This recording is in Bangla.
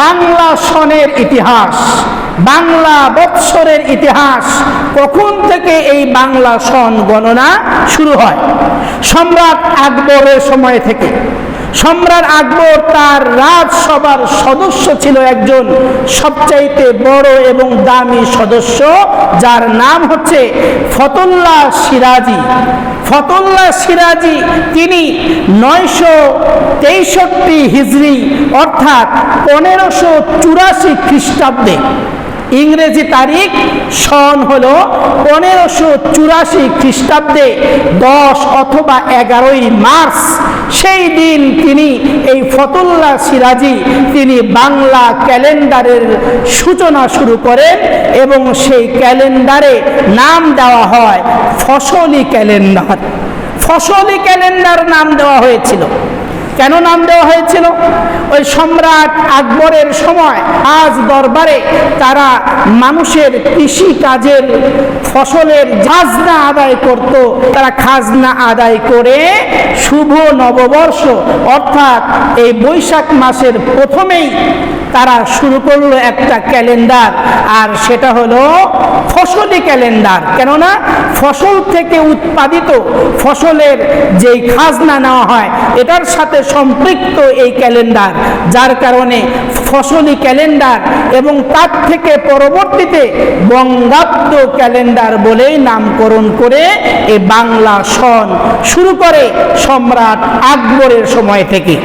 বাংলা সনের ইতিহাস, বাংলা বৎসরের ইতিহাস, কখন থেকে এই বাংলা সন গণনা শুরু হয়? সম্রাট আকবরের সময় থেকে। সম্রাট আকবর তার রাজসভার সদস্য ছিল একজন সবচাইতে বড় এবং দামি সদস্য, যার নাম হচ্ছে ফতুল্লাহ সিরাজি। ফতুল্লাহ সিরাজি তিনি 963 হিজরি অর্থাৎ 1584 খ্রিস্টাব্দে, ইংরেজি তারিখ সন হলো 1584 খ্রিস্টাব্দে 10 অথবা 11ই মার্চ, সেই দিন তিনি এই ফতুল্লাহ সিরাজি তিনি বাংলা ক্যালেন্ডারের সূচনা শুরু করেন এবং সেই ক্যালেন্ডারে নাম দেওয়া হয় ফসলি ক্যালেন্ডার। ফসলি ক্যালেন্ডার নাম দেওয়া হয়েছিল। কেন নাম দেওয়া হয়েছিল? ওই সম্রাট আকবরের সময় আজ দরবারে তারা মানুষের কৃষি কাজের ফসলের খাজনা আদায় করত। তারা খাজনা আদায় করে শুভ নববর্ষ অর্থাৎ এই বৈশাখ মাসের প্রথমেই তারা শুরু করলো একটা ক্যালেন্ডার, আর সেটা হলো ফসলি ক্যালেন্ডার। কেননা ফসল থেকে উৎপাদিত ফসলের যেই খাজনা নেওয়া হয় এটার সাথে সম্পৃক্ত এই ক্যালেন্ডার, যার কারণে ফসলি ক্যালেন্ডার, এবং তার থেকে পরবর্তীতে বঙ্গাব্দ ক্যালেন্ডার বলেই নামকরণ করে এই বাংলা সন শুরু করে সম্রাট আকবরের সময় থেকে।